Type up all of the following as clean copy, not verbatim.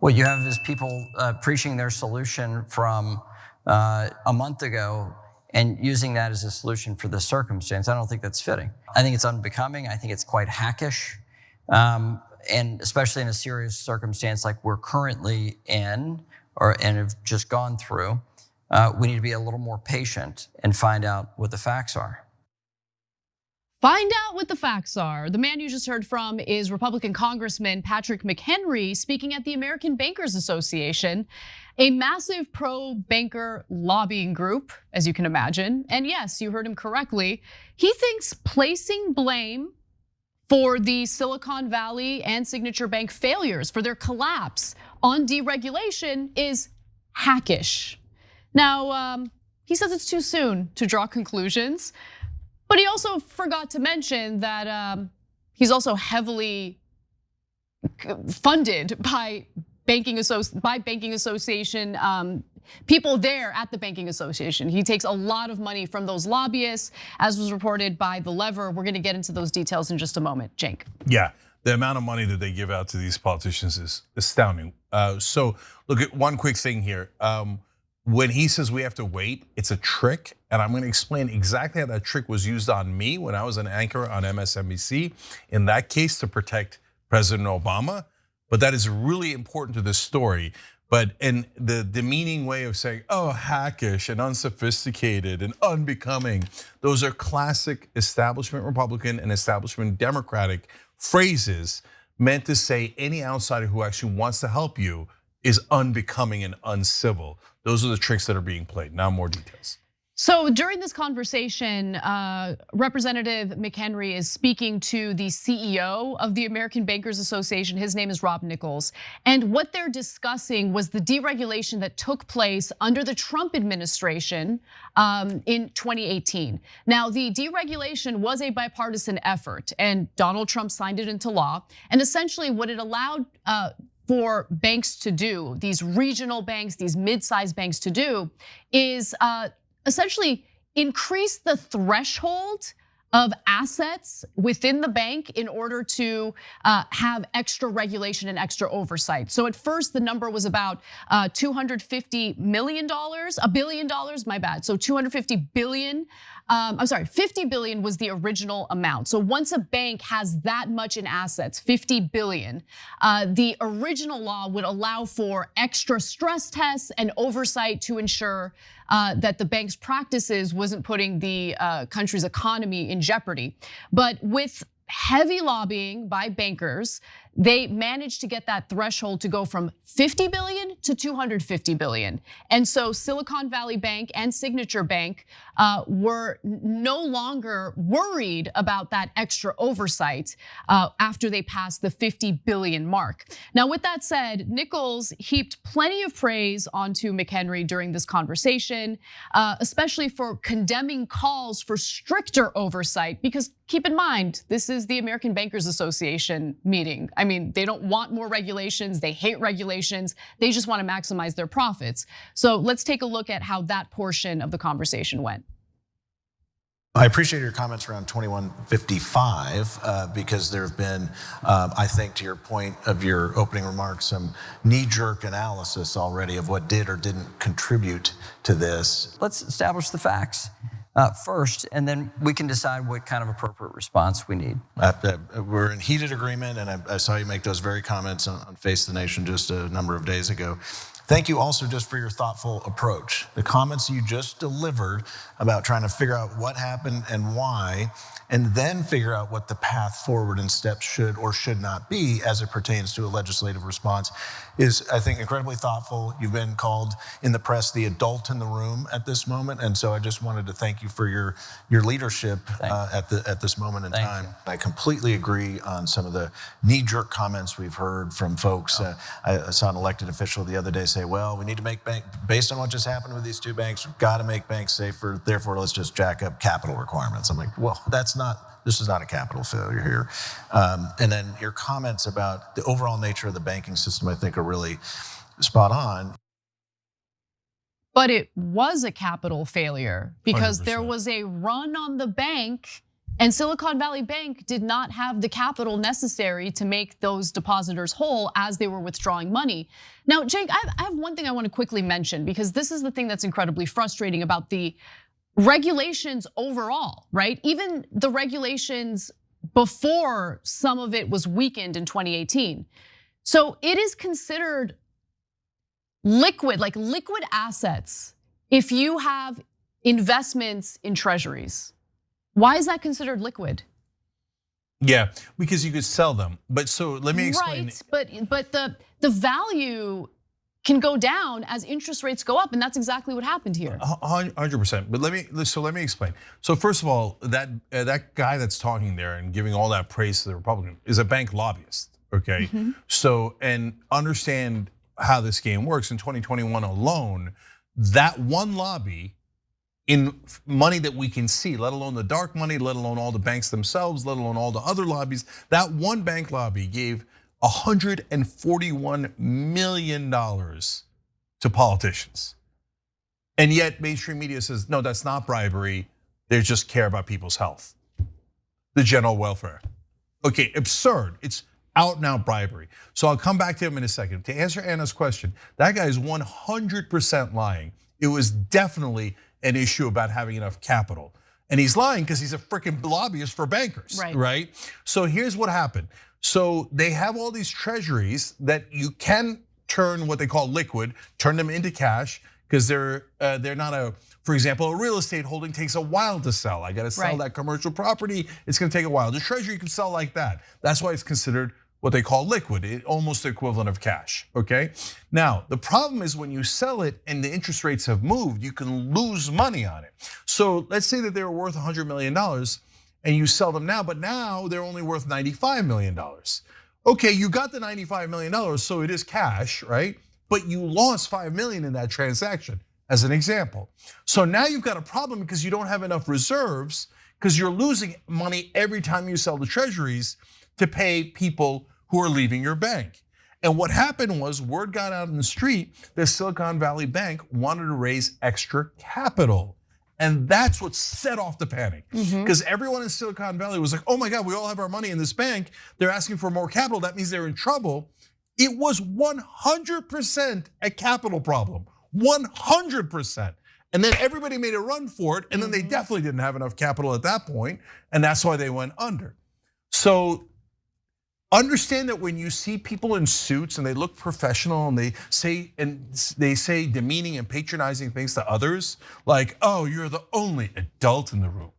What you have is people preaching their solution from a month ago and using that as a solution for this circumstance. I don't think that's fitting. I think it's unbecoming. I think it's quite hackish. And especially in a serious circumstance like we're currently in and have just gone through, we need to be a little more patient and find out what the facts are. Find out what the facts are. The man you just heard from is Republican Congressman Patrick McHenry speaking at the American Bankers Association, a massive pro-banker lobbying group, as you can imagine. And yes, you heard him correctly. He thinks placing blame for the Silicon Valley and Signature Bank failures, for their collapse on deregulation is hackish. Now, he says it's too soon to draw conclusions. But he also forgot to mention that he's also heavily funded by banking association people there at the banking association. He takes a lot of money from those lobbyists, as was reported by The Lever. We're going to get into those details in just a moment. Cenk. Yeah, the amount of money that they give out to these politicians is astounding. So look at one quick thing here. When he says we have to wait, it's a trick. And I'm going to explain exactly how that trick was used on me when I was an anchor on MSNBC, in that case to protect President Obama. But that is really important to this story. But in the demeaning way of saying, oh, hackish and unsophisticated and unbecoming, those are classic establishment Republican and establishment Democratic phrases meant to say any outsider who actually wants to help you is unbecoming and uncivil. Those are the tricks that are being played. Now more details. So during this conversation, Representative McHenry is speaking to the CEO of the American Bankers Association. His name is Rob Nichols. And what they're discussing was the deregulation that took place under the Trump administration in 2018. Now, the deregulation was a bipartisan effort, and Donald Trump signed it into law. And essentially what it allowed for banks to do, these regional banks, these mid-sized banks to do, is essentially increase the threshold of assets within the bank in order to have extra regulation and extra oversight. So at first the number was about $250 million, $1 billion, my bad. So 250 billion. I'm sorry, 50 billion was the original amount. So once a bank has that much in assets, 50 billion, the original law would allow for extra stress tests and oversight to ensure that the bank's practices wasn't putting the country's economy in jeopardy. But with heavy lobbying by bankers, they managed to get that threshold to go from 50 billion to 250 billion. And so Silicon Valley Bank and Signature Bank were no longer worried about that extra oversight after they passed the 50 billion mark. Now, with that said, Nichols heaped plenty of praise onto McHenry during this conversation, especially for condemning calls for stricter oversight, because keep in mind, this is the American Bankers Association meeting. I mean, they don't want more regulations, they hate regulations, they just want to maximize their profits. So let's take a look at how that portion of the conversation went. I appreciate your comments around 2155 because there have been, I think to your point of your opening remarks, some knee-jerk analysis already of what did or didn't contribute to this. Let's establish the facts first, and then we can decide what kind of appropriate response we need. We're in heated agreement, and I saw you make those very comments on Face the Nation just a number of days ago. Thank you also just for your thoughtful approach. The comments you just delivered about trying to figure out what happened and why, and then figure out what the path forward and steps should or should not be as it pertains to a legislative response is, I think, incredibly thoughtful. You've been called in the press the adult in the room at this moment, and so I just wanted to thank you for your leadership at this moment in time. I completely agree on some of the knee-jerk comments we've heard from folks. I saw an elected official the other day say, well, we need to make based on what just happened with these two banks, we've got to make banks safer, therefore let's just jack up capital requirements. I'm like, well, this is not a capital failure here. And then your comments about the overall nature of the banking system, I think, are really spot on. But it was a capital failure because 100%. there was a run on the bank And Silicon Valley Bank did not have the capital necessary to make those depositors whole as they were withdrawing money. Now, Cenk, I have one thing I want to quickly mention, because this is the thing that's incredibly frustrating about the regulations overall, right? Even the regulations before some of it was weakened in 2018. So it is considered liquid, like liquid assets, if you have investments in treasuries. Why is that considered liquid? Yeah, because you could sell them. But so let me explain. Right, but the value can go down as interest rates go up, and that's exactly what happened here. 100%. But let me explain. So first of all, that guy that's talking there and giving all that praise to the Republican is a bank lobbyist. Okay, so and understand how this game works. In 2021 alone, that one lobby, in money that we can see, let alone the dark money, let alone all the banks themselves, let alone all the other lobbies, that one bank lobby gave $141 million to politicians. And yet mainstream media says, no, that's not bribery. They just care about people's health, the general welfare. Okay, absurd. It's out and out bribery. So I'll come back to him in a second. To answer Anna's question, that guy is 100% lying. It was definitely an issue about having enough capital. And he's lying because he's a freaking lobbyist for bankers, right? So here's what happened. So they have all these treasuries that you can turn what they call liquid, turn them into cash, because they're not a, for example, a real estate holding takes a while to sell. I gotta sell that commercial property, it's gonna take a while. The treasury you can sell like that. That's why it's considered what they call liquid, almost the equivalent of cash, okay? Now, the problem is when you sell it and the interest rates have moved, you can lose money on it. So let's say that they were worth $100 million and you sell them now, but now they're only worth $95 million. Okay, you got the $95 million, so it is cash, right? But you lost $5 million in that transaction, as an example. So now you've got a problem because you don't have enough reserves, because you're losing money every time you sell the treasuries to pay people who are leaving your bank. And what happened was word got out in the street that Silicon Valley Bank wanted to raise extra capital. And that's what set off the panic. Because everyone in Silicon Valley was like, oh my God, we all have our money in this bank. They're asking for more capital, that means they're in trouble. It was 100% a capital problem, 100%. And then everybody made a run for it, and then they definitely didn't have enough capital at that point, and that's why they went under. So understand that when you see people in suits and they look professional and they say demeaning and patronizing things to others, like, oh, you're the only adult in the room.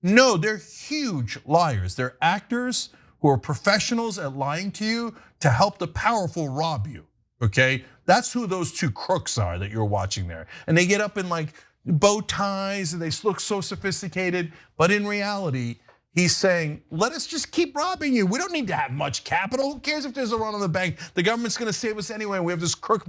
No, they're huge liars. They're actors who are professionals at lying to you to help the powerful rob you, okay? That's who those two crooks are that you're watching there. And they get up in like bow ties and they look so sophisticated, but in reality, he's saying, let us just keep robbing you. We don't need to have much capital. Who cares if there's a run on the bank? The government's gonna save us anyway. We have this crook,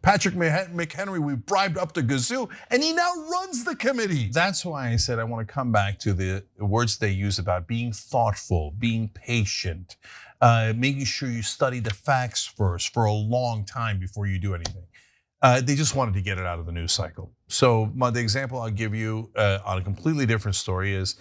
Patrick McHenry, we bribed up the gazoo, and he now runs the committee. That's why I said I wanna come back to the words they use about being thoughtful, being patient, making sure you study the facts first for a long time before you do anything. They just wanted to get it out of the news cycle. So the example I'll give you on a completely different story is,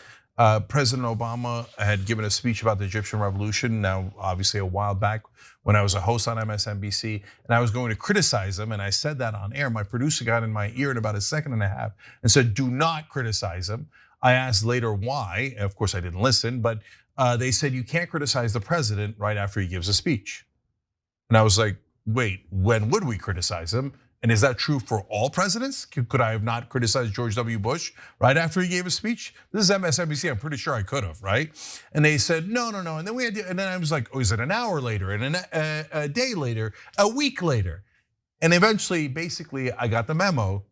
President Obama had given a speech about the Egyptian revolution, now obviously a while back when I was a host on MSNBC, and I was going to criticize him, and I said that on air. My producer got in my ear in about a second and a half and said, do not criticize him. I asked later why, of course I didn't listen, but they said you can't criticize the president right after he gives a speech. And I was like, wait, when would we criticize him? And is that true for all presidents? Could I have not criticized George W. Bush right after he gave a speech? This is MSNBC, I'm pretty sure I could have, right? And they said, no. And then and then I was like, oh, is it an hour later, and a day later, a week later? And eventually, basically, I got the memo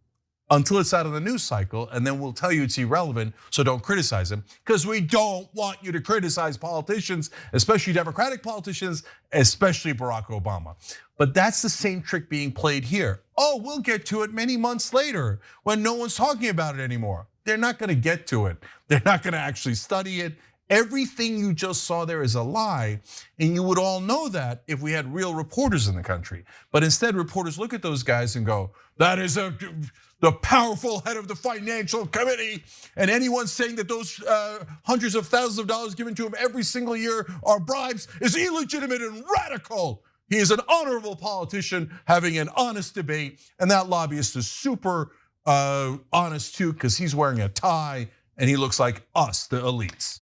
until it's out of the news cycle, and then we'll tell you it's irrelevant, so don't criticize him, because we don't want you to criticize politicians, especially Democratic politicians, especially Barack Obama. But that's the same trick being played here. Oh, we'll get to it many months later when no one's talking about it anymore. They're not gonna get to it. They're not gonna actually study it. Everything you just saw there is a lie, and you would all know that if we had real reporters in the country. But instead, reporters look at those guys and go, that is the powerful head of the financial committee, and anyone saying that those hundreds of thousands of dollars given to him every single year are bribes is illegitimate and radical. He is an honorable politician having an honest debate, and that lobbyist is super honest too, because he's wearing a tie and he looks like us, the elites.